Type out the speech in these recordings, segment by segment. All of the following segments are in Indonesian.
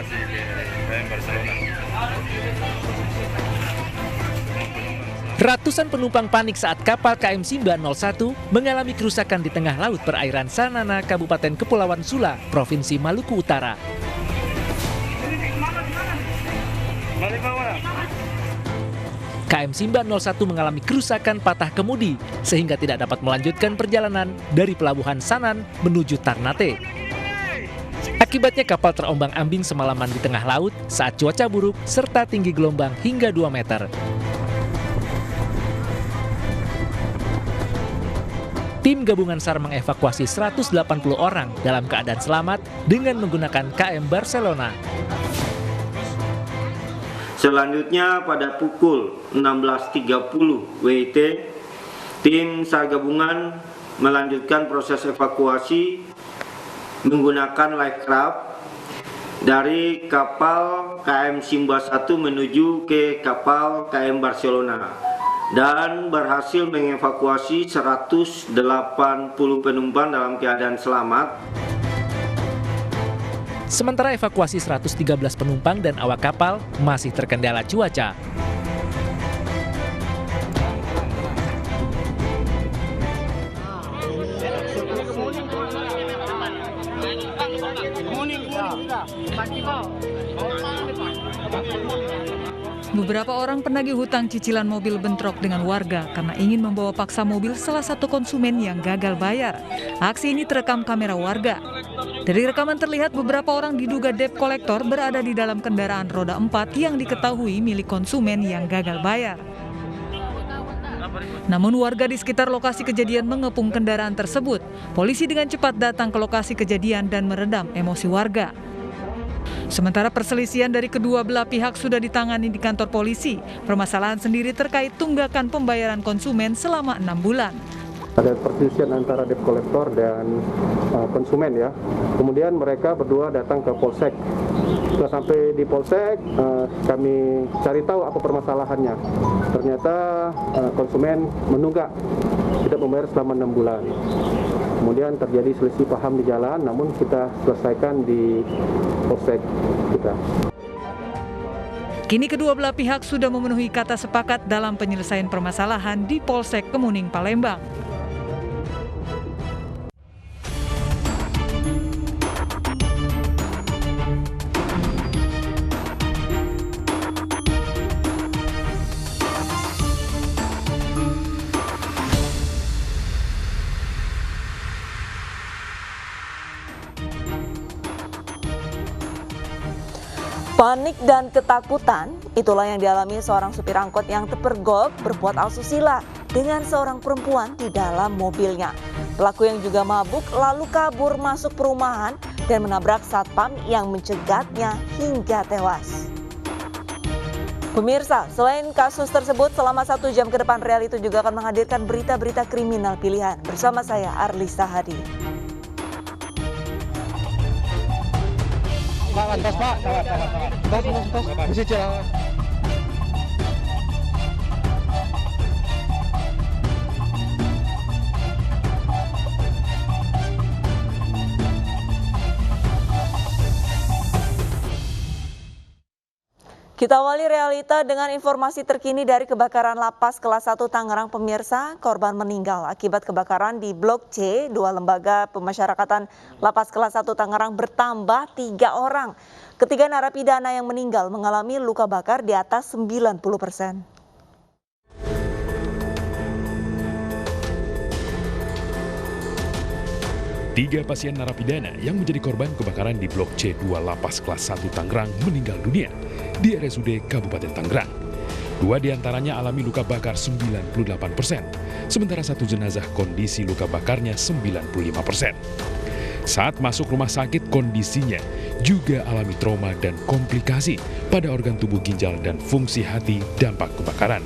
evakuasi ke KM Barcelona. Ratusan penumpang panik saat kapal KM Simba 01 mengalami kerusakan di tengah laut perairan Sanana, Kabupaten Kepulauan Sula, Provinsi Maluku Utara. KM Simba 01 mengalami kerusakan patah kemudi sehingga tidak dapat melanjutkan perjalanan dari pelabuhan Sanan menuju Ternate. Akibatnya kapal terombang-ambing semalaman di tengah laut saat cuaca buruk serta tinggi gelombang hingga 2 meter. Tim gabungan SAR mengevakuasi 180 orang dalam keadaan selamat dengan menggunakan KM Barcelona. Selanjutnya pada pukul 16.30 WIT, tim SAR gabungan melanjutkan proses evakuasi menggunakan life craft dari kapal KM Simba 1 menuju ke kapal KM Barcelona dan berhasil mengevakuasi 180 penumpang dalam keadaan selamat. Sementara evakuasi 113 penumpang dan awak kapal masih terkendala cuaca. Beberapa orang penagih hutang cicilan mobil bentrok dengan warga karena ingin membawa paksa mobil salah satu konsumen yang gagal bayar. Aksi ini terekam kamera warga. Dari rekaman terlihat beberapa orang diduga debt collector berada di dalam kendaraan roda 4 yang diketahui milik konsumen yang gagal bayar. Namun warga di sekitar lokasi kejadian mengepung kendaraan tersebut. Polisi dengan cepat datang ke lokasi kejadian dan meredam emosi warga. Sementara perselisihan dari kedua belah pihak sudah ditangani di kantor polisi. Permasalahan sendiri terkait tunggakan pembayaran konsumen selama 6 bulan. Ada perselisihan antara debt collector dan konsumen ya. Kemudian mereka berdua datang ke Polsek. Setelah sampai di Polsek, kami cari tahu apa permasalahannya. Ternyata konsumen menunggak tidak membayar selama 6 bulan. Kemudian terjadi selisih paham di jalan, namun kita selesaikan di Polsek kita. Kini kedua belah pihak sudah memenuhi kata sepakat dalam penyelesaian permasalahan di Polsek Kemuning, Palembang. Panik dan ketakutan, itulah yang dialami seorang supir angkot yang terpergok berbuat asusila dengan seorang perempuan di dalam mobilnya. Pelaku yang juga mabuk lalu kabur masuk perumahan dan menabrak satpam yang mencegatnya hingga tewas. Pemirsa, selain kasus tersebut, selama 1 jam ke depan Real itu juga akan menghadirkan berita-berita kriminal pilihan. Bersama saya, Arlisa Hadi. Lantas Pak, tos, bisa jalan. Kita awali realita dengan informasi terkini dari kebakaran Lapas Kelas 1 Tangerang. Pemirsa, korban meninggal akibat kebakaran di Blok C, 2 lembaga pemasyarakatan Lapas Kelas 1 Tangerang bertambah 3 orang. Ketiga narapidana yang meninggal mengalami luka bakar di atas 90%. Tiga pasien narapidana yang menjadi korban kebakaran di Blok C2 Lapas Kelas 1 Tangerang meninggal dunia di RSUD Kabupaten Tangerang. 2 diantaranya alami luka bakar 98%, sementara 1 jenazah kondisi luka bakarnya 95%. Saat masuk rumah sakit kondisinya juga alami trauma dan komplikasi pada organ tubuh ginjal dan fungsi hati dampak kebakaran.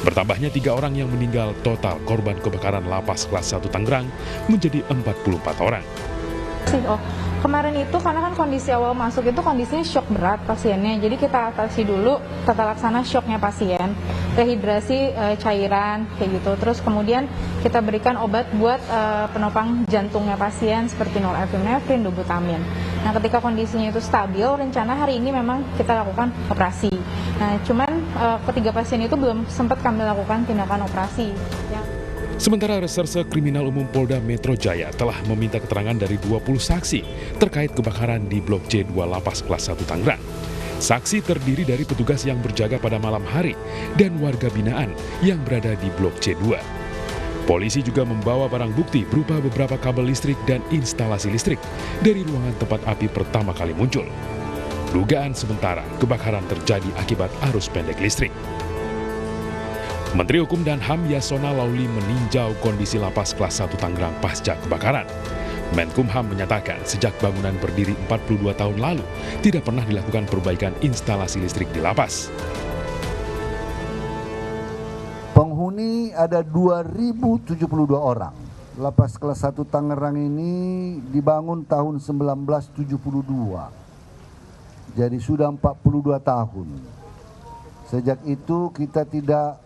Bertambahnya 3 orang yang meninggal, total korban kebakaran Lapas Kelas 1 Tangerang menjadi 44 orang. Kemarin itu karena kan kondisi awal masuk itu kondisinya shock berat pasiennya, jadi kita atasi dulu tata laksana shocknya pasien, rehidrasi cairan kayak gitu, terus kemudian kita berikan obat buat penopang jantungnya pasien seperti norepinefrin, dibutamin. Nah, ketika kondisinya itu stabil, rencana hari ini memang kita lakukan operasi. Nah, cuman ketiga pasien itu belum sempat kami lakukan tindakan operasi. Sementara Reserse Kriminal Umum Polda Metro Jaya telah meminta keterangan dari 20 saksi terkait kebakaran di Blok C2 Lapas Kelas 1 Tangerang. Saksi terdiri dari petugas yang berjaga pada malam hari dan warga binaan yang berada di Blok C2. Polisi juga membawa barang bukti berupa beberapa kabel listrik dan instalasi listrik dari ruangan tempat api pertama kali muncul. Dugaan sementara kebakaran terjadi akibat arus pendek listrik. Menteri Hukum dan HAM Yasona Lauli meninjau kondisi lapas kelas 1 Tangerang pasca kebakaran. Menkumham menyatakan sejak bangunan berdiri 42 tahun lalu tidak pernah dilakukan perbaikan instalasi listrik di lapas. Penghuni ada 2.072 orang. Lapas kelas 1 Tangerang ini dibangun tahun 1972. Jadi sudah 42 tahun. Sejak itu kita tidak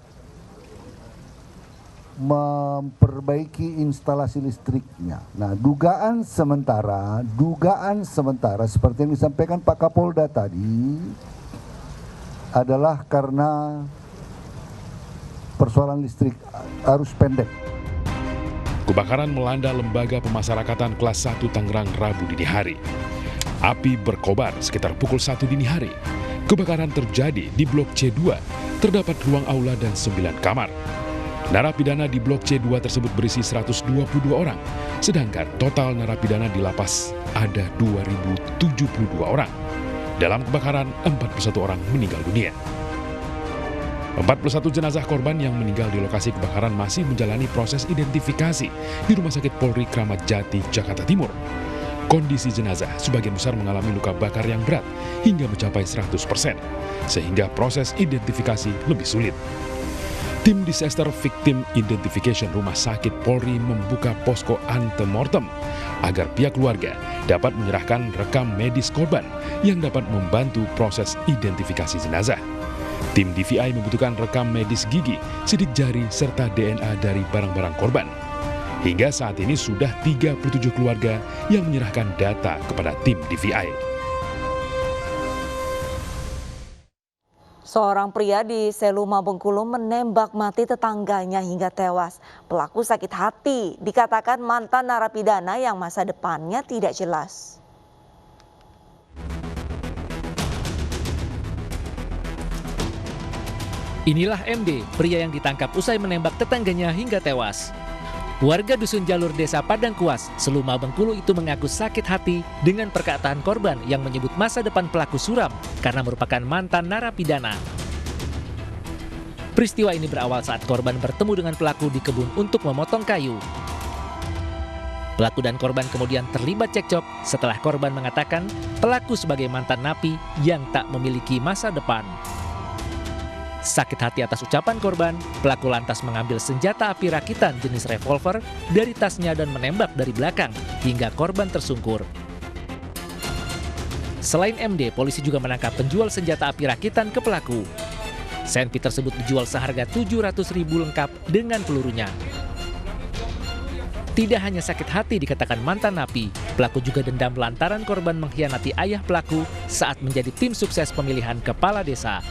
memperbaiki instalasi listriknya. Nah, dugaan sementara seperti yang disampaikan Pak Kapolda tadi adalah karena persoalan listrik arus pendek. Kebakaran melanda lembaga pemasyarakatan kelas 1 Tangerang Rabu dini hari. Api berkobar sekitar pukul 1 dini hari. Kebakaran terjadi di Blok C2, terdapat ruang aula dan 9 kamar. Narapidana di Blok C2 tersebut berisi 122 orang, sedangkan total narapidana di lapas ada 2.072 orang. Dalam kebakaran, 41 orang meninggal dunia. 41 jenazah korban yang meninggal di lokasi kebakaran masih menjalani proses identifikasi di Rumah Sakit Polri Kramat Jati, Jakarta Timur. Kondisi jenazah sebagian besar mengalami luka bakar yang berat hingga mencapai 100%, sehingga proses identifikasi lebih sulit. Tim Disaster Victim Identification Rumah Sakit Polri membuka posko antemortem agar pihak keluarga dapat menyerahkan rekam medis korban yang dapat membantu proses identifikasi jenazah. Tim DVI membutuhkan rekam medis gigi, sidik jari, serta DNA dari barang-barang korban. Hingga saat ini sudah 37 keluarga yang menyerahkan data kepada tim DVI. Seorang pria di Seluma, Bengkulu menembak mati tetangganya hingga tewas. Pelaku sakit hati, dikatakan mantan narapidana yang masa depannya tidak jelas. Inilah MD, pria yang ditangkap usai menembak tetangganya hingga tewas. Warga Dusun Jalur Desa Padangkuas, Seluma, Bengkulu itu mengaku sakit hati dengan perkataan korban yang menyebut masa depan pelaku suram karena merupakan mantan narapidana. Peristiwa ini berawal saat korban bertemu dengan pelaku di kebun untuk memotong kayu. Pelaku dan korban kemudian terlibat cekcok setelah korban mengatakan pelaku sebagai mantan napi yang tak memiliki masa depan. Sakit hati atas ucapan korban, pelaku lantas mengambil senjata api rakitan jenis revolver dari tasnya dan menembak dari belakang hingga korban tersungkur. Selain MD, polisi juga menangkap penjual senjata api rakitan ke pelaku. Senpi tersebut dijual seharga 700.000 lengkap dengan pelurunya. Tidak hanya sakit hati dikatakan mantan napi, pelaku juga dendam lantaran korban mengkhianati ayah pelaku saat menjadi tim sukses pemilihan kepala desa.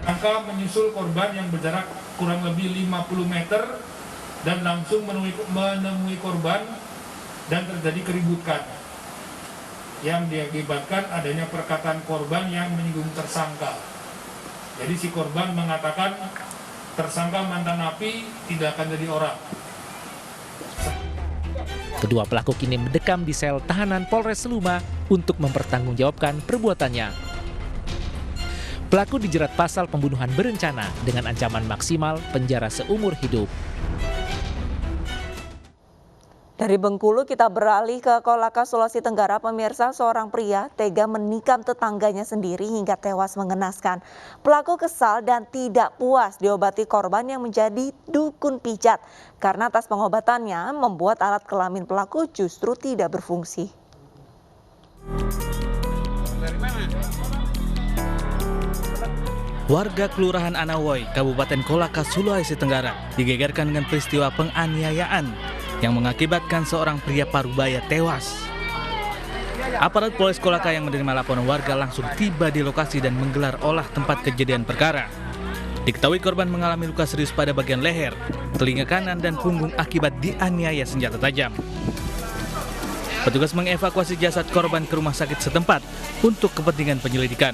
Angka menyusul korban yang berjarak kurang lebih 50 meter dan langsung menemui korban dan terjadi keributan yang diakibatkan adanya perkataan korban yang menyinggung tersangka. Jadi si korban mengatakan tersangka mantan napi tidak akan jadi orang. Kedua pelaku kini mendekam di sel tahanan Polres Seluma untuk mempertanggungjawabkan perbuatannya. Pelaku dijerat pasal pembunuhan berencana dengan ancaman maksimal penjara seumur hidup. Dari Bengkulu kita beralih ke Kolaka, Sulawesi Tenggara. Pemirsa, seorang pria tega menikam tetangganya sendiri hingga tewas mengenaskan. Pelaku kesal dan tidak puas diobati korban yang menjadi dukun pijat. Karena atas pengobatannya membuat alat kelamin pelaku justru tidak berfungsi. Warga Kelurahan Anawoi, Kabupaten Kolaka, Sulawesi Tenggara digegerkan dengan peristiwa penganiayaan yang mengakibatkan seorang pria parubaya tewas. Aparat Polres Kolaka yang menerima laporan warga langsung tiba di lokasi dan menggelar olah tempat kejadian perkara. Diketahui korban mengalami luka serius pada bagian leher, telinga kanan, dan punggung akibat dianiaya senjata tajam. Petugas mengevakuasi jasad korban ke rumah sakit setempat untuk kepentingan penyelidikan.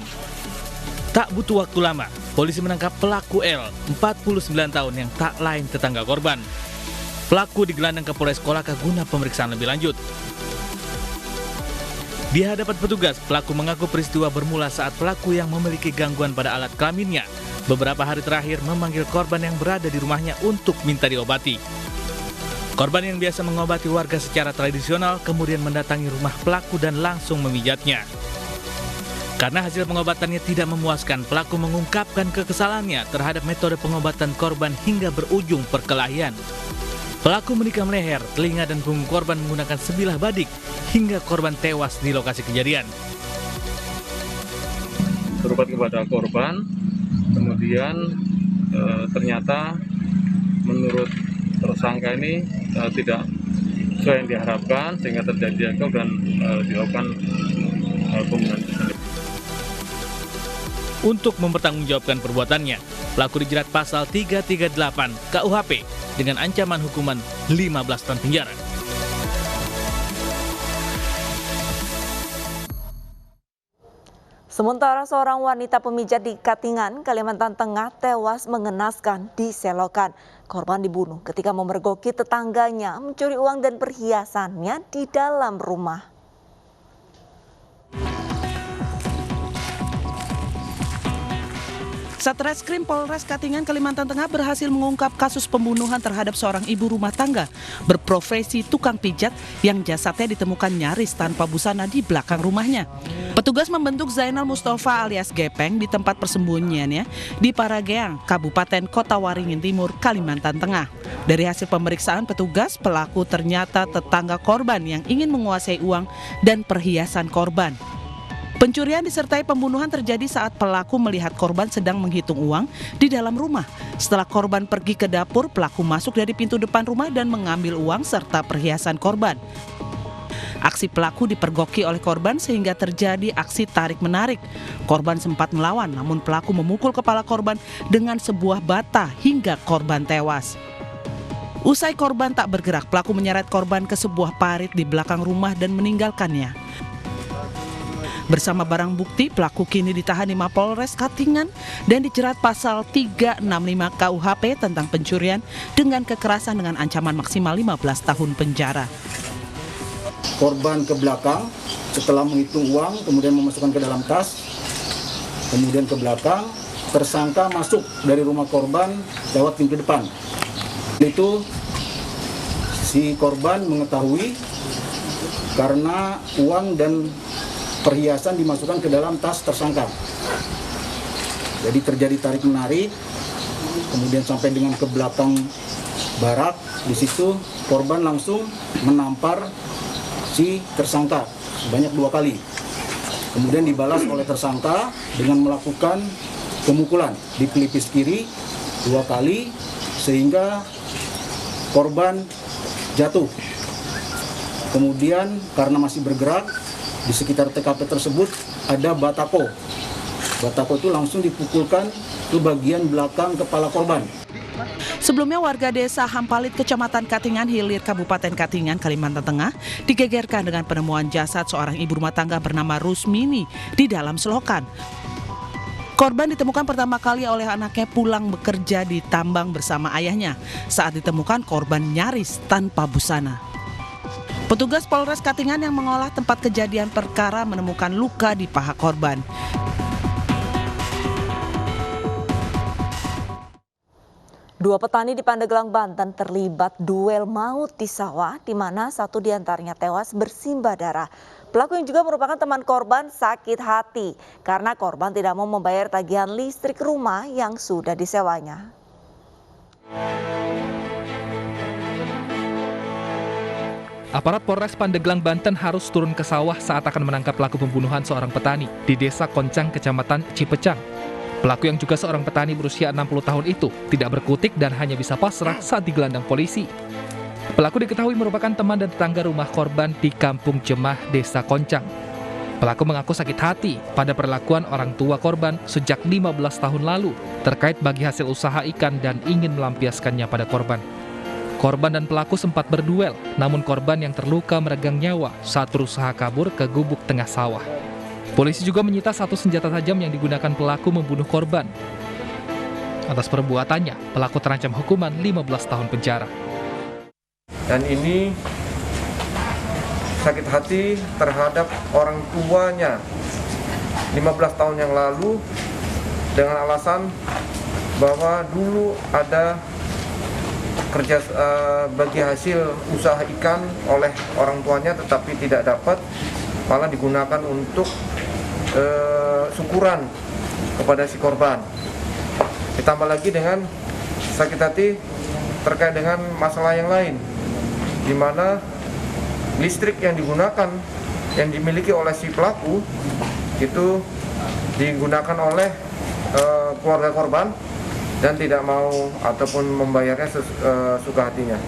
Tak butuh waktu lama, polisi menangkap pelaku L, 49 tahun yang tak lain tetangga korban. Pelaku digelandang ke Polres Kolaka guna pemeriksaan lebih lanjut. Di hadapan petugas, pelaku mengaku peristiwa bermula saat pelaku yang memiliki gangguan pada alat kelaminnya beberapa hari terakhir memanggil korban yang berada di rumahnya untuk minta diobati. Korban yang biasa mengobati warga secara tradisional kemudian mendatangi rumah pelaku dan langsung memijatnya. Karena hasil pengobatannya tidak memuaskan, pelaku mengungkapkan kekesalannya terhadap metode pengobatan korban hingga berujung perkelahian. Pelaku menikam leher, telinga, dan punggung korban menggunakan sebilah badik hingga korban tewas di lokasi kejadian. Berobat kepada korban, kemudian ternyata menurut tersangka ini tidak sesuai yang diharapkan sehingga terjadi dan dilakukan pembunuhan. Untuk mempertanggungjawabkan perbuatannya, pelaku dijerat pasal 338 KUHP dengan ancaman hukuman 15 tahun penjara. Sementara seorang wanita pemijat di Katingan, Kalimantan Tengah tewas mengenaskan di selokan. Korban dibunuh ketika memergoki tetangganya mencuri uang dan perhiasannya di dalam rumah. Satreskrim Polres Katingan, Kalimantan Tengah berhasil mengungkap kasus pembunuhan terhadap seorang ibu rumah tangga berprofesi tukang pijat yang jasadnya ditemukan nyaris tanpa busana di belakang rumahnya. Petugas membentuk Zainal Mustafa alias Gepeng di tempat persembunyiannya di Parageang, Kabupaten Kota Waringin Timur, Kalimantan Tengah. Dari hasil pemeriksaan petugas, pelaku ternyata tetangga korban yang ingin menguasai uang dan perhiasan korban. Pencurian disertai pembunuhan terjadi saat pelaku melihat korban sedang menghitung uang di dalam rumah. Setelah korban pergi ke dapur, pelaku masuk dari pintu depan rumah dan mengambil uang serta perhiasan korban. Aksi pelaku dipergoki oleh korban sehingga terjadi aksi tarik-menarik. Korban sempat melawan, namun pelaku memukul kepala korban dengan sebuah bata hingga korban tewas. Usai korban tak bergerak, pelaku menyeret korban ke sebuah parit di belakang rumah dan meninggalkannya. Bersama barang bukti, pelaku kini ditahan di Mapolres Katingan dan dijerat pasal 365 KUHP tentang pencurian dengan kekerasan dengan ancaman maksimal 15 tahun penjara. Korban ke belakang setelah menghitung uang, kemudian memasukkan ke dalam tas, kemudian ke belakang, tersangka masuk dari rumah korban lewat pintu depan. Itu si korban mengetahui karena uang dan perhiasan dimasukkan ke dalam tas tersangka. Jadi terjadi tarik menarik, kemudian sampai dengan ke belakang barak. Di situ korban langsung menampar si tersangka sebanyak 2 kali. Kemudian dibalas oleh tersangka dengan melakukan pemukulan di pelipis kiri 2 kali sehingga korban jatuh. Kemudian karena masih bergerak, di sekitar TKP tersebut ada batako. Batako itu langsung dipukulkan ke bagian belakang kepala korban. Sebelumnya warga desa Hampalit, Kecamatan Katingan Hilir, Kabupaten Katingan, Kalimantan Tengah digegerkan dengan penemuan jasad seorang ibu rumah tangga bernama Rusmini di dalam selokan. Korban ditemukan pertama kali oleh anaknya pulang bekerja di tambang bersama ayahnya. Saat ditemukan, korban nyaris tanpa busana. Petugas Polres Katingan yang mengolah tempat kejadian perkara menemukan luka di paha korban. Dua petani di Pandeglang, Banten terlibat duel maut di sawah di mana satu diantaranya tewas bersimbah darah. Pelaku yang juga merupakan teman korban sakit hati karena korban tidak mau membayar tagihan listrik rumah yang sudah disewanya. Aparat Polres Pandeglang, Banten harus turun ke sawah saat akan menangkap pelaku pembunuhan seorang petani di Desa Koncang, Kecamatan Cipecang. Pelaku yang juga seorang petani berusia 60 tahun itu tidak berkutik dan hanya bisa pasrah saat digelandang polisi. Pelaku diketahui merupakan teman dan tetangga rumah korban di Kampung Jemah, Desa Koncang. Pelaku mengaku sakit hati pada perlakuan orang tua korban sejak 15 tahun lalu terkait bagi hasil usaha ikan dan ingin melampiaskannya pada korban. Korban dan pelaku sempat berduel, namun korban yang terluka meregang nyawa saat berusaha kabur ke gubuk tengah sawah. Polisi juga menyita 1 senjata tajam yang digunakan pelaku membunuh korban. Atas perbuatannya, pelaku terancam hukuman 15 tahun penjara. Dan ini sakit hati terhadap orang tuanya 15 tahun yang lalu dengan alasan bahwa dulu ada kerja bagi hasil usaha ikan oleh orang tuanya tetapi tidak dapat, malah digunakan untuk syukuran kepada si korban. Ditambah lagi dengan sakit hati terkait dengan masalah yang lain, di mana listrik yang digunakan, yang dimiliki oleh si pelaku itu digunakan oleh keluarga korban dan tidak mau ataupun membayarnya suka hatinya.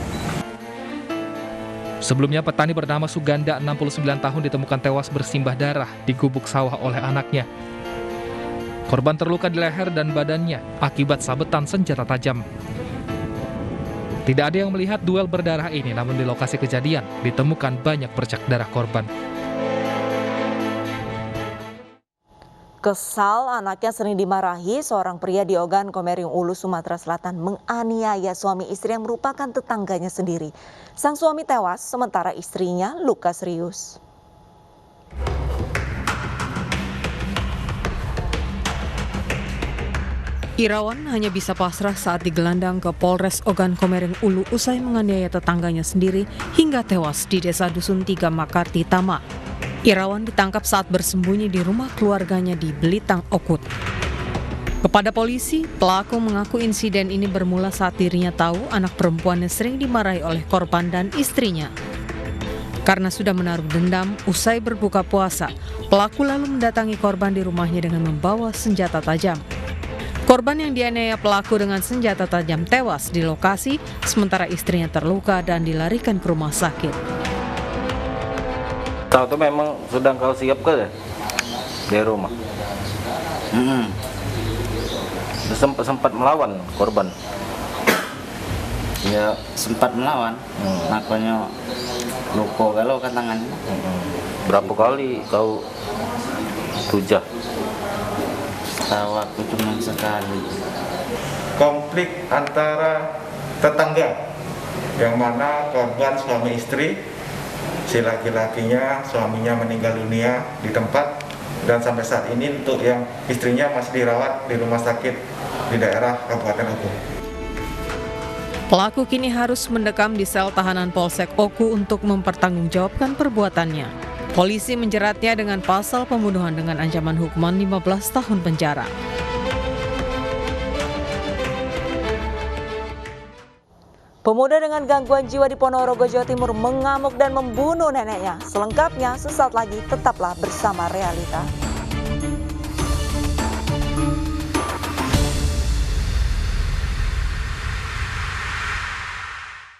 Sebelumnya petani bernama Suganda 69 tahun ditemukan tewas bersimbah darah di gubuk sawah oleh anaknya. Korban terluka di leher dan badannya akibat sabetan senjata tajam. Tidak ada yang melihat duel berdarah ini, namun di lokasi kejadian ditemukan banyak bercak darah korban. Kesal anaknya sering dimarahi, seorang pria di Ogan Komering Ulu, Sumatera Selatan menganiaya suami istri yang merupakan tetangganya sendiri. Sang suami tewas, sementara istrinya luka serius. Irawan hanya bisa pasrah saat digelandang ke Polres Ogan Komering Ulu usai menganiaya tetangganya sendiri hingga tewas di Desa Dusun 3 Makarti Tama. Irawan ditangkap saat bersembunyi di rumah keluarganya di Belitang Okut. Kepada polisi, pelaku mengaku insiden ini bermula saat dirinya tahu anak perempuannya sering dimarahi oleh korban dan istrinya. Karena sudah menaruh dendam, usai berbuka puasa, pelaku lalu mendatangi korban di rumahnya dengan membawa senjata tajam. Korban yang dianiaya pelaku dengan senjata tajam tewas di lokasi, sementara istrinya terluka dan dilarikan ke rumah sakit. Tahu tuh memang sedang kau siap ke di rumah. Sempat melawan korban. Ya sempat melawan, makanya luka galau kan tangannya. Berapa kali kau tujah? Tahu aku cuma sekali. Konflik antara tetangga, yang mana korban suami istri, si laki-lakinya suaminya meninggal dunia di tempat, dan sampai saat ini untuk yang istrinya masih dirawat di rumah sakit di daerah Kabupaten Oku. Pelaku kini harus mendekam di sel tahanan Polsek Oku untuk mempertanggungjawabkan perbuatannya. Polisi menjeratnya dengan pasal pembunuhan dengan ancaman hukuman 15 tahun penjara. Pemuda dengan gangguan jiwa di Ponorogo, Jawa Timur mengamuk dan membunuh neneknya. Selengkapnya sesaat lagi, tetaplah bersama Realita.